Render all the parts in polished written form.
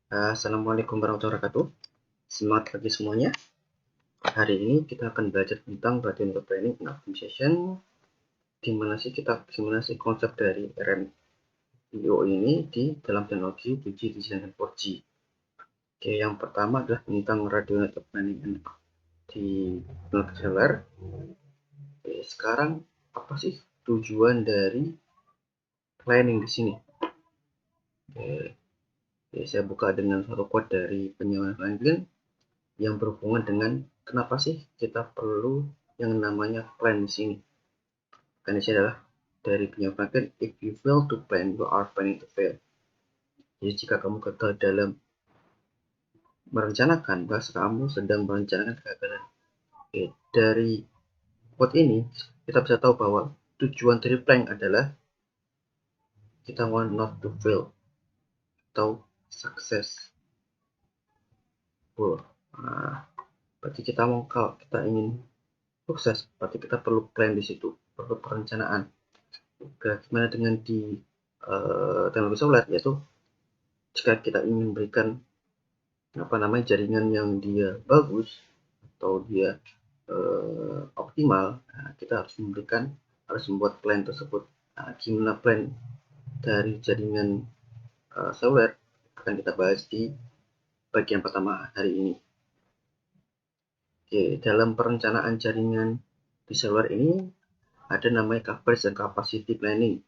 Assalamualaikum warahmatullahi wabarakatuh. Semangat pagi semuanya. Hari ini kita akan belajar tentang Radial Planning and Optimization. Gimana sih konsep dari RMIO ini di dalam teknologi 2G, 3G, dan 4G. Oke, yang pertama adalah tentang Radio Network Planning di seluler. Oke, sekarang apa sih tujuan dari planning di sini? Oke, saya buka dengan satu quote dari Benjamin Franklin yang berhubungan dengan kenapa sih kita perlu yang namanya plan di sini. Kondisi adalah dari Benjamin Franklin, if you fail to plan, you are planning to fail. Jadi jika kamu gagal dalam merencanakan, bahasa kamu sedang merencanakan kegagalan. Oke, dari quote ini kita bisa tahu bahwa tujuan dari plan adalah kita want not to fail atau successful. Nah, berarti kita mau, kalau kita ingin sukses, berarti kita perlu plan di situ, perlu perencanaan. Bagaimana dengan di teknologi seluler, yaitu jika kita ingin memberikan jaringan yang dia bagus atau dia optimal, kita harus membuat plan tersebut. Gimana plan dari jaringan seluler akan kita bahas di bagian pertama hari ini. Oke, dalam perencanaan jaringan di seluler ini ada namanya coverage dan capacity planning,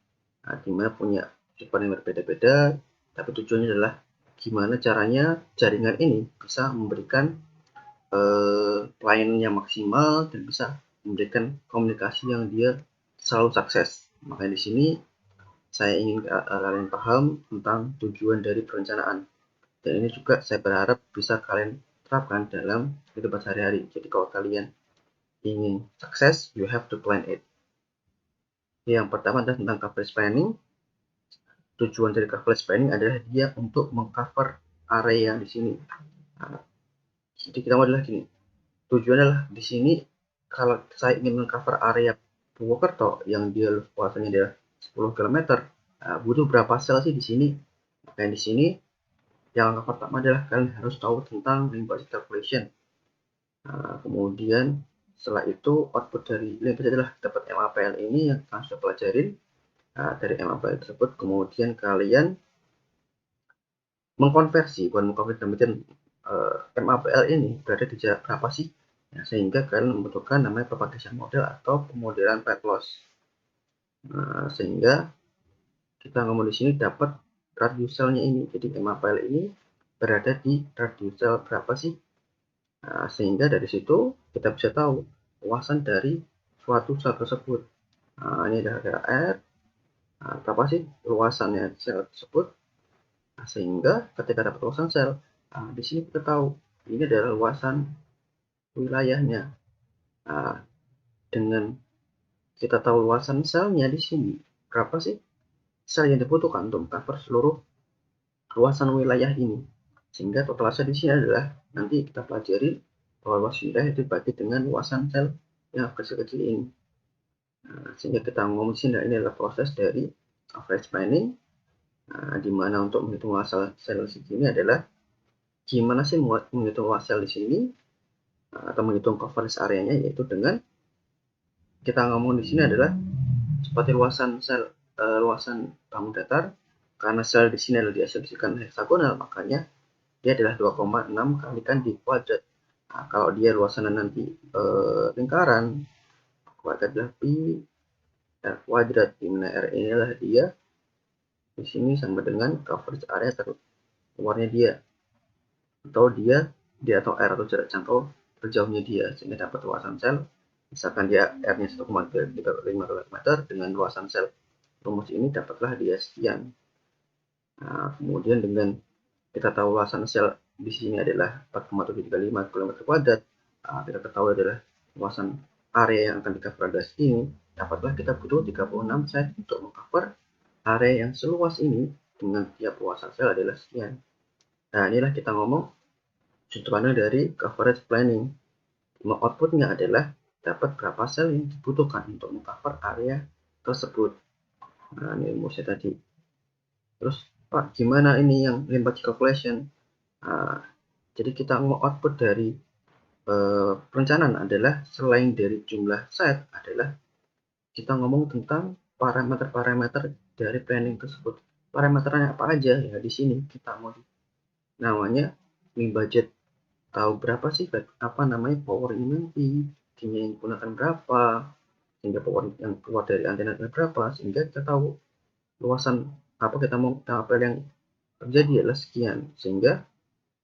di mana punya sifat yang berbeda-beda, tapi tujuannya adalah gimana caranya jaringan ini bisa memberikan pelayanan yang maksimal dan bisa memberikan komunikasi yang dia selalu sukses. Makanya di sini saya ingin kalian paham tentang tujuan dari perencanaan. Dan ini juga saya berharap bisa kalian terapkan dalam kehidupan sehari-hari. Jadi kalau kalian ingin sukses, you have to plan it. Yang pertama adalah tentang coverage planning. Tujuan dari coverage planning adalah dia untuk mengcover area di sini. Jadi kita mau adalah gini. Tujuannya adalah di sini kalau saya ingin mengcover area Purwokerto yang dia luasnya adalah 10 km, butuh berapa sel sih di sini? Makanya di sini yang langkah pertama adalah kalian harus tahu tentang limit calculation. Kemudian setelah itu output dari limit adalah dapat MAPL ini yang kalian sudah pelajarin. Dari MAPL tersebut kemudian kalian mengkonversi MAPL ini berada di jarak berapa sih, sehingga kalian membutuhkan namanya propagation model atau pemodelan fat loss. Sehingga kita ngomong di sini dapat radius selnya ini. Jadi MAPL ini berada di radius sel berapa sih, sehingga dari situ kita bisa tahu luasan dari suatu sel tersebut. Ini adalah R, berapa sih luasannya sel tersebut. Sehingga ketika dapat luasan sel, di sini kita tahu ini adalah luasan wilayahnya. Dengan kita tahu luasan selnya di sini berapa sih sel yang dibutuhkan untuk cover seluruh luasan wilayah ini, sehingga total sel di sini adalah nanti kita pelajari bahwa luas wilayah dibagi dengan luasan sel yang kecil-kecil ini. Sehingga kita ngomong sini ini adalah proses dari coverage planning, di mana untuk menghitung luas sel di sini adalah gimana sih menghitung luas sel di sini, atau menghitung coverage areanya, yaitu dengan kita ngomong di sini adalah seperti luasan sel, luasan bangun datar. Karena sel di sini adalah diasumsikan heksagonal, makanya dia adalah 2,6 kalikan di kuadrat. Kalau dia luasannya nanti lingkaran, kuadrat adalah pi R kuadrat, di mana R inilah dia di sini sama dengan coverage area terluarnya dia, atau R atau jarak jangkau terjauhnya dia, sehingga dapat luasan sel. Misalkan dia R-nya 1,35 km, dengan luasan sel rumus ini dapatlah dia sekian. Kemudian dengan kita tahu luasan sel di sini adalah 4,735 km kuadrat, kita ketahui adalah luasan area yang akan di-cover pada sini, dapatlah kita butuh 36 set untuk meng-cover area yang seluas ini dengan tiap luasan sel adalah sekian. Nah, inilah kita ngomong tujuannya dari coverage planning. Outputnya adalah dapat berapa sel yang dibutuhkan untuk meng-cover area tersebut. Nah, ini rumusnya tadi. Terus Pak, gimana ini yang limit calculation? Nah, jadi kita mau output dari perencanaan adalah selain dari jumlah set adalah kita ngomong tentang parameter-parameter dari planning tersebut. Parameternya apa aja ya, di sini kita mau namanya budget, tahu berapa sih apa namanya power ini nanti, yang digunakan berapa, sehingga power yang keluar dari antena berapa, sehingga kita tahu luasan apa kita mau apel yang terjadi adalah sekian, sehingga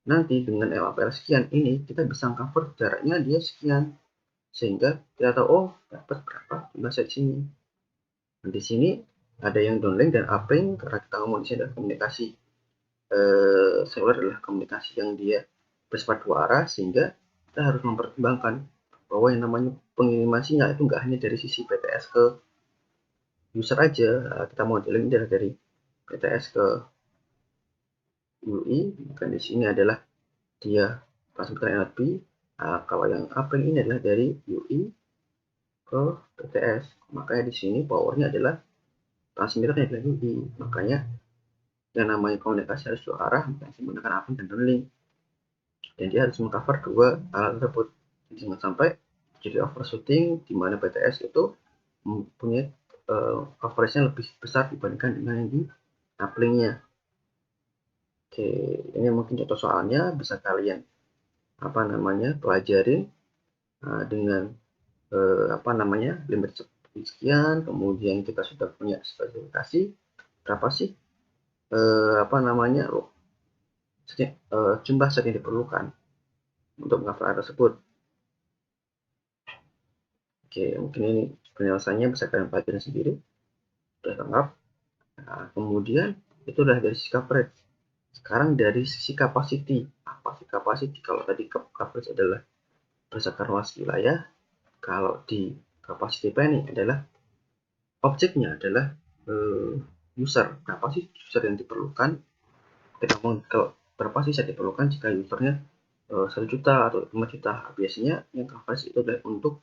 nanti dengan LAPL sekian ini kita bisa cover jaraknya dia sekian, sehingga kita tahu oh dapat berapa jumlah set sini. Nah, di sini ada yang downlink dan uplink karena kita ngomong di sini adalah komunikasi seluler adalah komunikasi yang dia bersifat dua arah, sehingga kita harus mempertimbangkan bahwa yang namanya pengiriman sinyal itu nggak hanya dari sisi BTS ke user aja. Kita modeling adalah dari BTS ke UI, dan di sini adalah dia transmitter NLP. Kalau yang uplink ini adalah dari UI ke BTS, makanya di sini powernya adalah transmitternya adalah UI. Makanya yang namanya komunikasi harus dua arah, makanya menggunakan uplink dan downlink, dan dia harus mengcover dua alat tersebut. Jangan sampai jadi overshooting di mana BTS itu mempunyai coverage-nya lebih besar dibandingkan dengan yang di uplink-nya. Oke, ini mungkin contoh soalnya bisa kalian apa namanya pelajarin dengan apa namanya limit sekian, kemudian kita sudah punya spesifikasi berapa sih apa namanya jumlah set yang diperlukan untuk mengcover tersebut. Oke, mungkin ini penjelasannya bisa kalian pelajari sendiri. Sudah lengkap. Nah, kemudian itu udah dari sisi coverage. Sekarang dari sisi capacity. Apa sih capacity? Kalau tadi coverage adalah berdasarkan luas wilayah, kalau di capacity planning adalah objeknya adalah user. Berapa sih user yang diperlukan? Kita ngomong kalau berapa sih yang diperlukan jika usernya 1 juta atau 5 juta. Biasanya yang coverage itu adalah untuk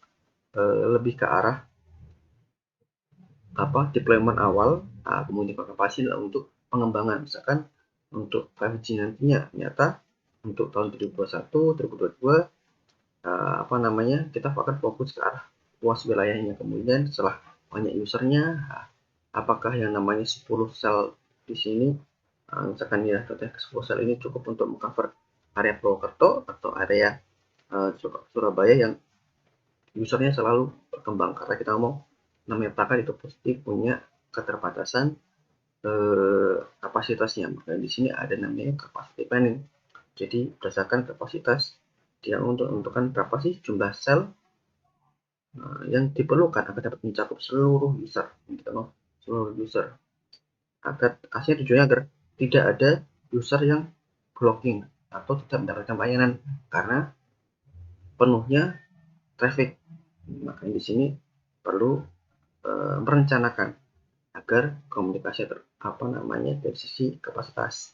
lebih ke arah deployment awal, kemudian kapasitas untuk pengembangan, misalkan untuk 5G nantinya ternyata untuk tahun 2021 2022 apa namanya kita akan fokus ke arah luas wilayahnya, kemudian setelah banyak usernya apakah yang namanya 10 sel di sini misalkan ya contohnya 10 sel ini cukup untuk mengcover area Purwokerto atau area Surabaya yang usernya selalu berkembang, karena kita ngomong namanya pakar itu pasti punya keterbatasan kapasitasnya. Maka di sini ada namanya capacity planning. Jadi berdasarkan kapasitas dia untuk menentukan berapa sih jumlah sel yang diperlukan agar dapat mencakup seluruh user, seluruh user. Agar hasilnya tujuannya agar tidak ada user yang blocking atau tidak mendapatkan layanan karena penuhnya traffic. Makanya di sini perlu merencanakan agar komunikasi dari sisi kapasitas.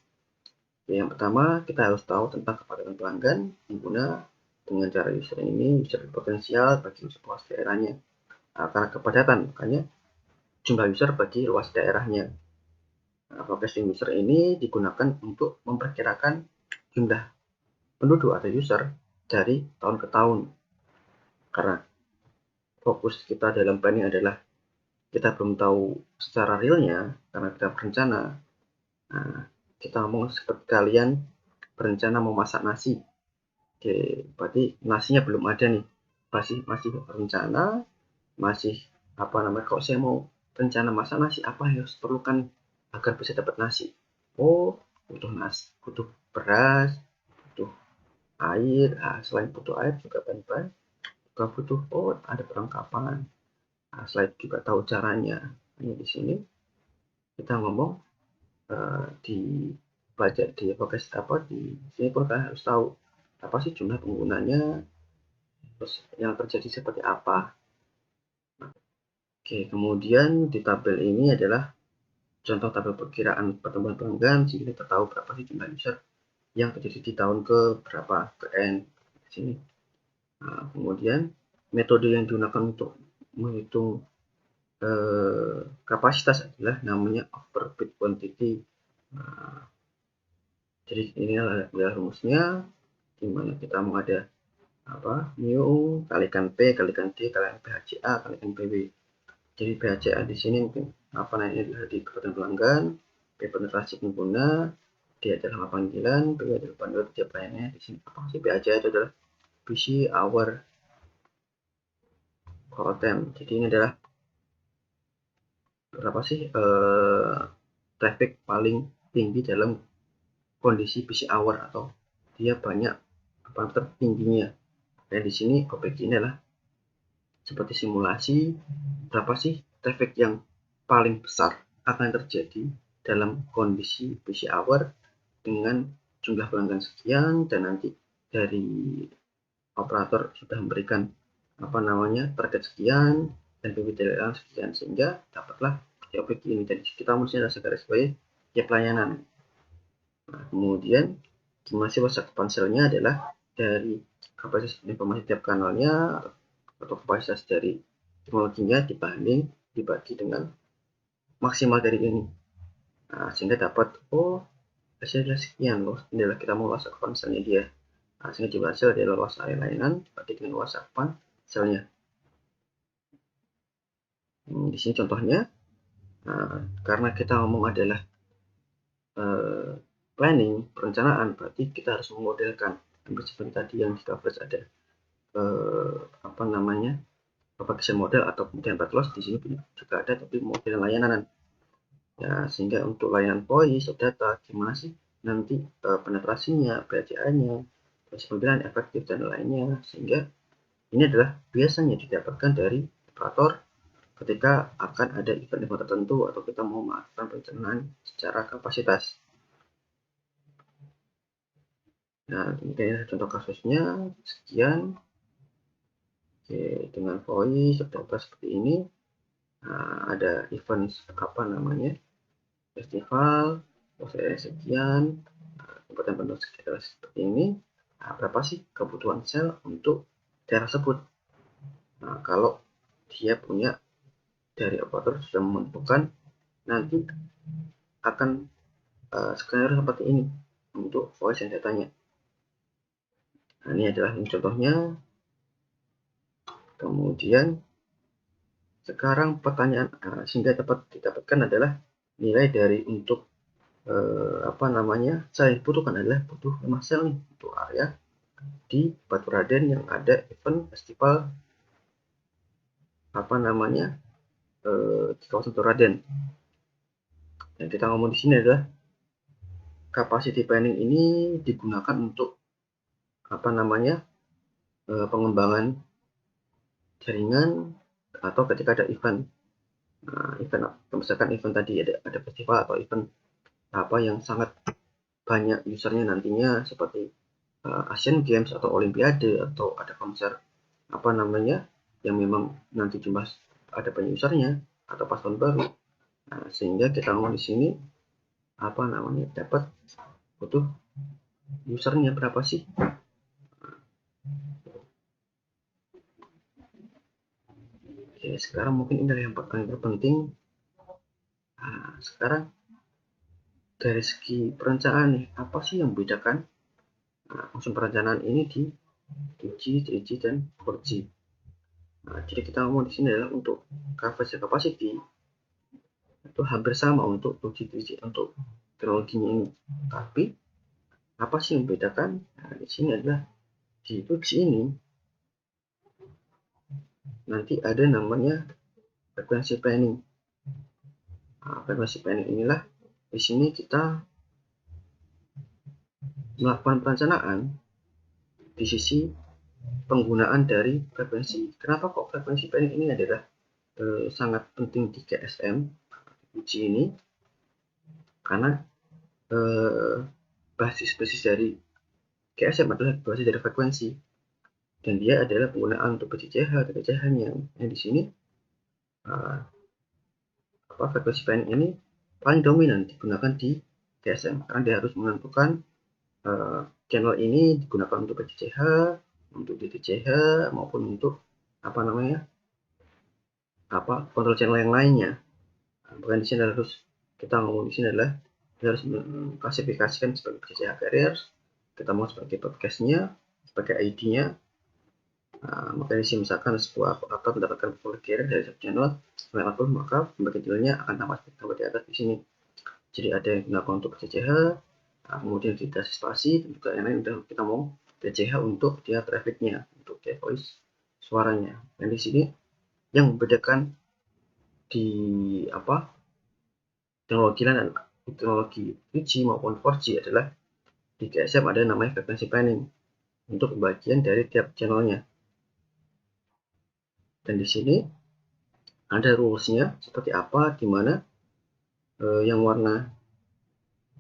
Yang pertama kita harus tahu tentang kepadatan pelanggan pengguna dengan cara user ini user potensial bagi luas daerahnya. Karena kepadatan makanya jumlah user bagi luas daerahnya. Forecasting user ini digunakan untuk memperkirakan jumlah penduduk atau user dari tahun ke tahun, karena fokus kita dalam planning adalah kita belum tahu secara realnya karena kita berencana. Nah, kita ngomong seperti kalian berencana mau masak nasi. Oke, berarti nasinya belum ada nih. Masih rencana, masih apa namanya? Kalau saya mau rencana masak nasi, apa yang harus perlukan agar bisa dapat nasi? Oh, butuh nasi, butuh beras, butuh air. Selain butuh air juga bahan-bahan, juga butuh ada perlengkapan. Selain juga tahu caranya. Hanya di sini kita ngomong di belajar di podcast di sini pun kalian harus tahu apa sih jumlah penggunanya, terus yang terjadi seperti apa. Oke, kemudian di tabel ini adalah contoh tabel perkiraan pertumbuhan pelanggan, sehingga kita tahu berapa sih jumlah user yang terjadi di tahun ke berapa ke N di sini. Kemudian metode yang digunakan untuk menghitung kapasitas adalah namanya overbid quantity. Jadi ini adalah rumusnya, dimana kita mau ada mu kalikan P kalikan D kalikan PHCA kalikan PW. Jadi PHCA di sini mungkin namanya adalah di kebutuhan pelanggan, P penetrasi pengguna, D adalah panggilan, PW adalah panggilan tiap lainnya. Di sini apa sih PHCA itu adalah PC hour call time. Jadi ini adalah berapa sih traffic paling tinggi dalam kondisi PC hour, atau dia banyak tertingginya. Dan di sini objek ini adalah seperti simulasi berapa sih traffic yang paling besar akan terjadi dalam kondisi PC hour dengan jumlah pelanggan sekian, dan nanti dari operator sudah memberikan target sekian dan PBTLA sekian, sehingga dapatlah objek ini. Jadi kita mesti ada segaris bawahi tiap layanan. Nah, kemudian dimensi WhatsApp ponselnya adalah dari kapasitas informasi tiap kanalnya atau kapasitas dari teknologinya dibagi dengan maksimal dari ini. Nah, sehingga dapat hasilnya sekian loh. Inilah kita mau WhatsApp ponselnya dia. Nah, sehingga dihasil adalah luas area layanan dibagi dengan WhatsApp ponselnya. Di sini contohnya, karena kita ngomong adalah planning, perencanaan, berarti kita harus memodelkan hampir seperti tadi yang di coverage ada propagation model atau kemudian path loss. Di sini juga ada tapi model layanan ya, sehingga untuk layanan voice of data gimana sih nanti penetrasinya, PHCA-nya, pemilihan efektif dan lainnya, sehingga ini adalah biasanya didapatkan dari operator ketika akan ada event-event tertentu atau kita mau melakukan perencanaan secara kapasitas. Nah, ini contoh kasusnya sekian. Oke, dengan voice data seperti ini. Nah, ada event festival, sekian, tempat penuh sekitar seperti ini. Nah, berapa sih kebutuhan sel untuk daerah tersebut? Nah, kalau dia punya dari operator sudah menentukan nanti akan skenario seperti ini untuk voice yang datanya. Nah, ini adalah contohnya. Kemudian sekarang pertanyaan sehingga dapat didapatkan adalah nilai dari untuk saya butuhkan adalah butuh 5 sel nih untuk area di Batu Raden yang ada event festival di kawasan Batu Raden. Yang kita ngomong di sini adalah capacity planning ini digunakan untuk pengembangan jaringan atau ketika ada event. Misalkan event tadi ada festival atau event yang sangat banyak usernya nantinya, seperti Asian Games atau Olimpiade, atau ada konser yang memang nanti jumlah ada banyak usernya, atau pas tahun baru. Nah, sehingga kita ngomong di sini dapat butuh usernya berapa sih. Oke, sekarang mungkin ini yang paling terpenting. Nah, sekarang dari segi perencanaan nih, apa sih yang membedakan fungsi perencanaan ini di 2G, 3G, dan 4G. Nah, jadi kita ngomong di sini adalah untuk coverage capacity itu hampir sama untuk 2G, 3G untuk teknologinya ini. Tapi apa sih yang membedakan? Nah, di sini adalah di 2G ini nanti ada namanya frekuensi planning. Nah, frekuensi planning inilah di sini kita melakukan perencanaan di sisi penggunaan dari frekuensi. Kenapa kok frekuensi planning ini adalah sangat penting di GSM uji ini? Karena basis dari GSM adalah basis dari frekuensi, dan dia adalah penggunaan untuk PCCH dan PCCH-nya. Yang di sini frekuensi planning ini paling dominan digunakan di GSM karena dia harus menentukan channel ini digunakan untuk PCCH, untuk DTCH, maupun untuk kontrol channel yang lainnya. Bukan di sini harus kita ngomong di sini adalah Kita harus klasifikasikan sebagai PCCH carrier, kita mau sebagai podcastnya, sebagai ID-nya. Nah, maka di sini misalkan sebuah atau mendapatkan public carrier dari sub channel melewat maka pembagian channelnya akan tambah di atas di sini. Jadi ada yang gunakan untuk PCCH, kemudian kita spasi, dan juga yang lain udah kita mau PCCH untuk dia trafficnya, untuk dia voice suaranya. Dan di sini yang membedakan di teknologi lain dan teknologi 3G maupun 4G adalah di GSM ada namanya frequency planning untuk pembagian dari tiap channelnya. Dan di sini ada rulesnya seperti apa, di mana yang warna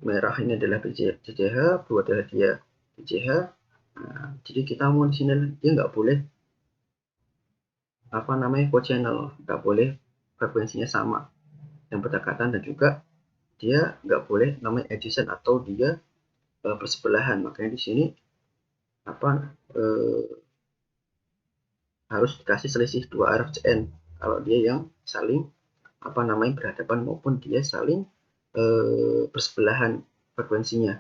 merah ini adalah PCCH, blue adalah dia PCH. Nah, jadi kita mau di sini dia nggak boleh co-channel, nggak boleh frekuensinya sama yang berdekatan, dan juga dia nggak boleh namanya adjacent atau dia bersebelahan. Makanya di sini harus dikasih selisih 2 RFCN kalau dia yang saling berhadapan maupun dia saling bersebelahan frekuensinya.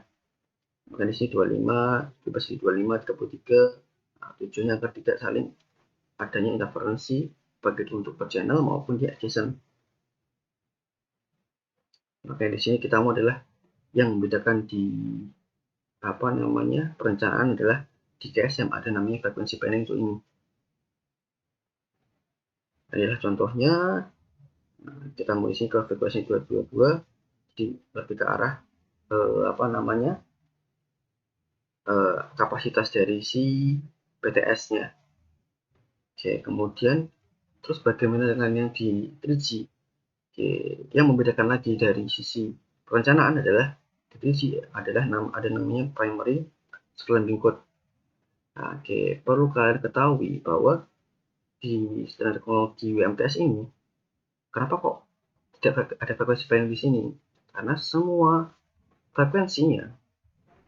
Maka di sini 25, bebas di 25, 33. Nah, tujuannya agar tidak saling adanya interferensi baik itu untuk per channel maupun di adjacent. Maka di sini kita mau adalah yang membedakan di perencanaan adalah di GSM ada namanya frekuensi planning untuk ini. Adalah contohnya, kita mau isi ke frekuensi 222, jadi lebih ke arah kapasitas dari si BTS-nya. Oke, kemudian terus bagaimana dengan yang di 3G? Oke, yang membedakan lagi dari sisi perencanaan adalah di 3G adalah ada namanya primary scrambling code. Nah, oke, perlu kalian ketahui bahwa di standar teknologi WMTS ini, kenapa kok tidak ada frekuensi planning di sini? Karena semua frekuensinya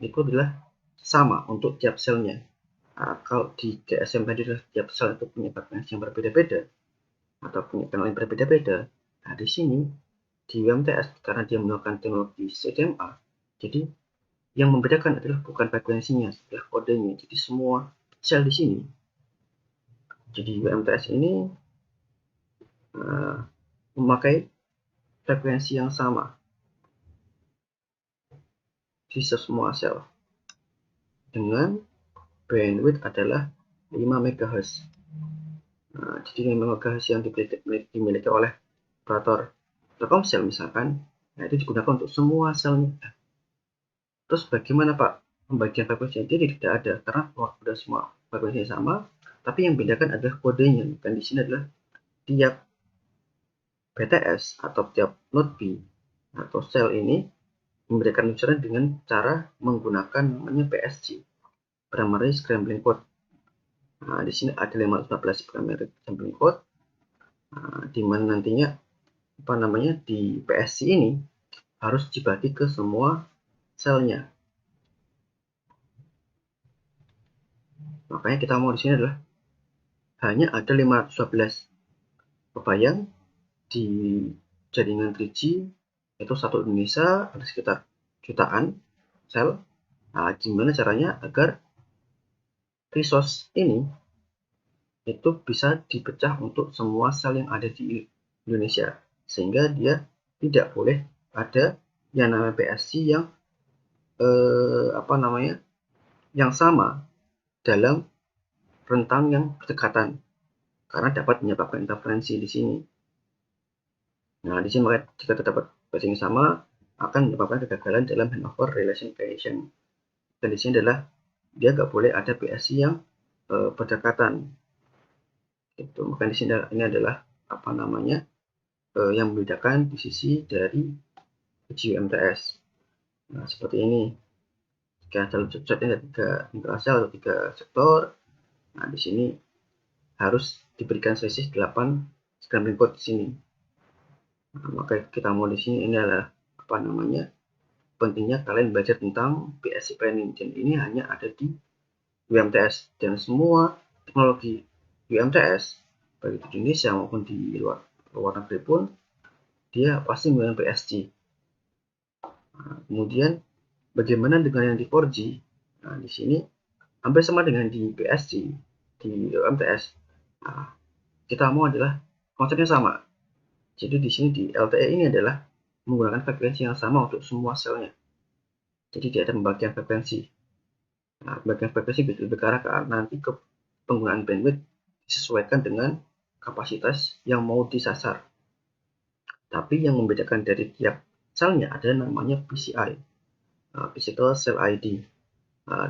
itu adalah sama untuk tiap selnya. Nah, kalau di GSM tadi tiap sel itu punya frekuensi yang berbeda-beda atau punya channel yang berbeda-beda. Nah, di sini di WMTS karena dia menggunakan teknologi CDMA, jadi yang membedakan adalah bukan frekuensinya, adalah kodenya. Jadi semua sel di sini. Jadi WMTS ini memakai frekuensi yang sama di semua sel dengan bandwidth adalah 5 MHz. Nah, jadi 5 MHz yang dimiliki oleh operator Telkomsel misalkan, nah itu digunakan untuk semua selnya. Terus bagaimana Pak pembagian frekuensi? Jadi tidak ada, karena sudah semua frekuensinya sama, tapi yang membedakan adalah kodenya. Dan di sini adalah tiap BTS atau tiap node B atau sel ini memberikan ucapan dengan cara menggunakan namanya PSG, primary scrambling code. Nah, di sini ada 514 primary scrambling code, di mana nantinya di PSG ini harus dibagi ke semua selnya. Makanya kita mau di sini adalah hanya ada 512. Kebayang di jaringan 3G itu satu Indonesia ada sekitar jutaan sel. Nah, gimana caranya agar resource ini itu bisa dipecah untuk semua sel yang ada di Indonesia, sehingga dia tidak boleh ada yang namanya PSG yang yang sama dalam rentang yang berdekatan, karena dapat menyebabkan interferensi di sini. Nah, di sini jika terdapat PSG yang sama akan menyebabkan kegagalan dalam handover relation creation. Dan di sini adalah dia nggak boleh ada PSG yang berdekatan. Itu maka di sini ini adalah yang membedakan di sisi dari GMTS. Nah, seperti ini. Jika dalam subsetnya ada 3 intrasel atau 3 sektor, nah di sini harus diberikan selisih 8 scrambling code di sini. Nah, maka kita mau di sini ini adalah pentingnya kalian belajar tentang PSC planning, dan ini hanya ada di WMTS, dan semua teknologi WMTS baik di Indonesia maupun di luar negeri pun dia pasti menggunakan PSG. Kemudian bagaimana dengan yang di 4G? Nah, di sini hampir sama dengan di PSG, di MTS. Nah, kita mau adalah konsepnya sama. Jadi di sini di LTE ini adalah menggunakan frekuensi yang sama untuk semua selnya. Jadi tidak ada pembagian frekuensi. Nah, pembagian frekuensi lebih ke arah nanti ke penggunaan bandwidth disesuaikan dengan kapasitas yang mau disasar. Tapi yang membedakan dari tiap selnya ada namanya PCI, Physical Cell ID.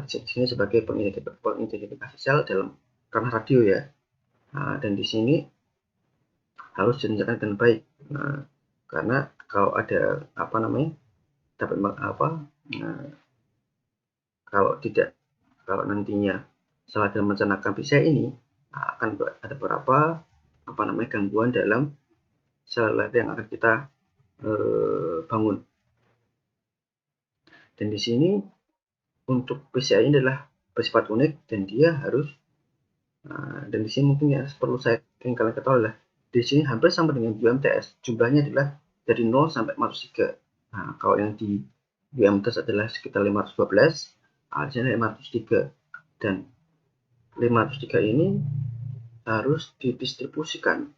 Di sini sebagai pengidentifikasi sel dalam ranah radio ya. Dan di sini harus direncanakan dengan baik. Karena kalau ada dapat kalau nantinya salah dalam merencanakan PCI ini, akan ada beberapa gangguan dalam sel yang akan kita bangun. Dan di sini untuk PCI ini adalah bersifat unik dan dia harus dan di sini mungkin ya perlu saya ingin kalian ketahui adalah di sini hampir sama dengan UMTS, jumlahnya adalah dari 0 sampai 503. Kalau yang di UMTS adalah sekitar 512, di sini 503, dan 503 ini harus didistribusikan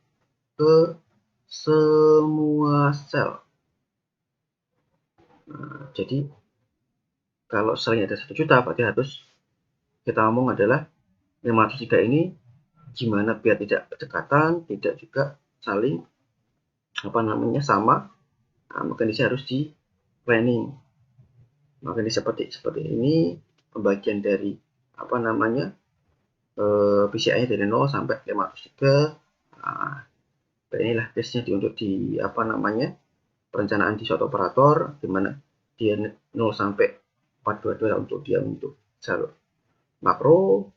ke semua sel. Jadi kalau selnya ada 1 juta, berarti harus kita ngomong adalah 503 ini gimana biar tidak berdekatan, tidak juga saling sama. Maka ini harus di planning. Maka ini seperti ini pembagian dari PCI dari 0 sampai 503. Inilah tesnya untuk di perencanaan di suatu operator, dimana dia 0 sampai 422 untuk dia untuk jalur makro,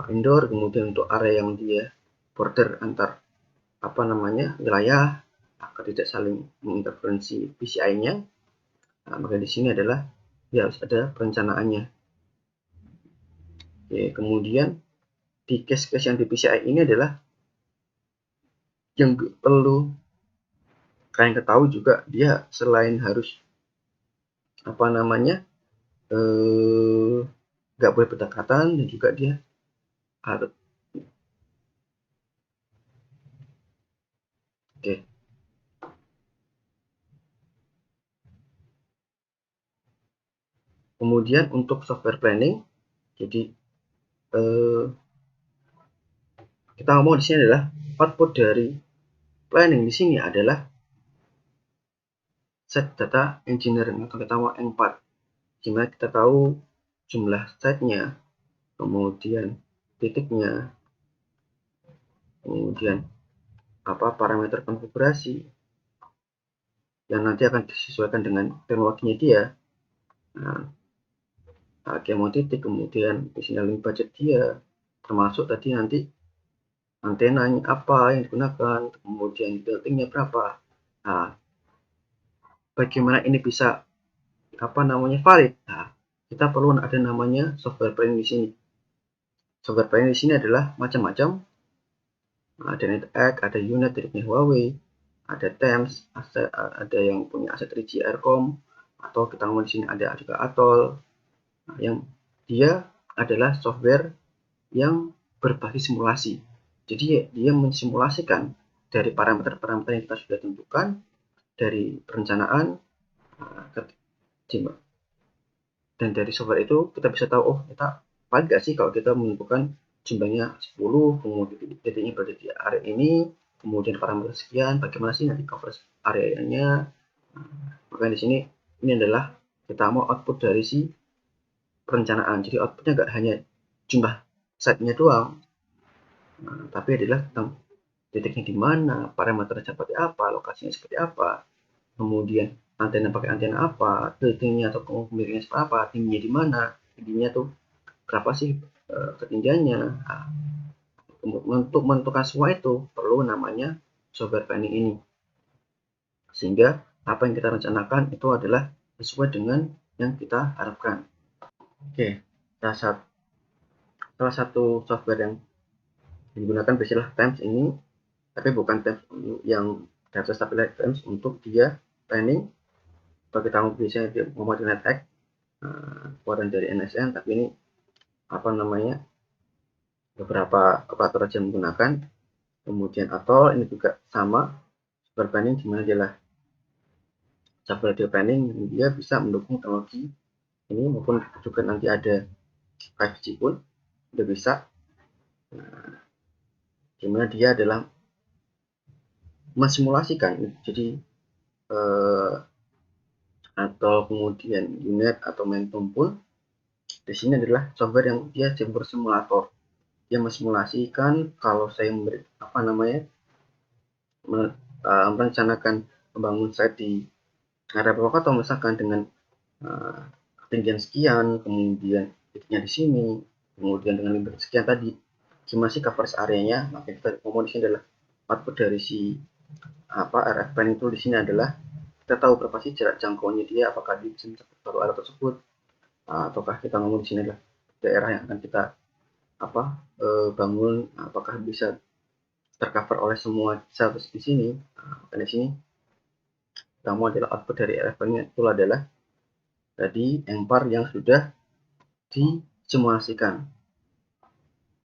indoor, kemudian untuk area yang dia border antar wilayah agar tidak saling menginterferensi PCI-nya. Maka di sini adalah ya harus ada perencanaannya. Oke, kemudian di case-case yang di PCI ini adalah yang perlu kalian ketahui juga, dia selain harus nggak boleh berdekatan, dan juga dia harus Kemudian untuk software planning, jadi kita ngomong di sini adalah output dari planning di sini adalah set data engineering atau kita mau N4, dimana kita tahu jumlah setnya, kemudian titiknya, kemudian parameter konfigurasi yang nanti akan disesuaikan dengan teknologinya dia. Mau titik, kemudian signaling budget dia, termasuk tadi nanti antenanya apa yang digunakan, kemudian buildingnya berapa. Bagaimana ini bisa valid? Kita perlu ada namanya software planning di sini. Software planning di sini adalah macam-macam. Ada NetApp, ada Unit dari Huawei, ada Thames, ada yang punya aset 3G Aircom, atau kita ngomong di sini ada juga Atoll, yang dia adalah software yang berbasis simulasi. Jadi dia mensimulasikan dari parameter-parameter yang kita sudah tentukan dari perencanaan, dan dari software itu kita bisa tahu, kita valid nggak sih kalau kita menentukan jumlahnya 10, kemudian titiknya berada di area ini, kemudian parameter sekian, bagaimana sih nanti coverage areanya. Maka di sini ini adalah kita mau output dari si perencanaan. Jadi outputnya nggak hanya jumlah setnya doang, tapi adalah tentang titiknya di mana, parameternya seperti apa, lokasinya seperti apa, kemudian antena pakai antena apa, buildingnya atau kemiringannya seperti apa, tingginya di mana, tingginya tuh berapa sih ketinggiannya. Untuk menentukan semua itu perlu namanya software planning ini, sehingga apa yang kita rencanakan itu adalah sesuai dengan yang kita harapkan. Oke, salah satu software yang digunakan biasalah Thames ini, tapi bukan Thames yang data tapi Thames untuk dia planning. Kalau kita mau biasanya mau di NetEx keluaran dari NSN, tapi ini apa namanya beberapa operator aja menggunakan. Kemudian atol ini juga sama, super planning dimana adalah Java Radio Planning, dia bisa mendukung teknologi ini maupun juga nanti ada 5G pun udah bisa. Nah, dimana dia adalah mensimulasikan, jadi atau kemudian unit atau momentum pun di sini adalah software yang dia bersimulator. Dia mensimulasikan kalau saya memberi apa namanya merencanakan membangun site di area provokator misalkan dengan ketinggian sekian, kemudian titiknya di sini, kemudian dengan limit sekian tadi, gimana sih coverage areanya? Maka kita ngomong di sini adalah output dari si RF plan itu di sini adalah kita tahu berapa sih jarak jangkauannya dia, apakah di satu area tersebut, ataukah kita ngomong di sini adalah daerah yang akan kita bangun, apakah bisa tercover oleh semua sel di sini. Maka di sini kamu adalah output dari RF plan itu adalah tadi engpar yang sudah disimulasikan.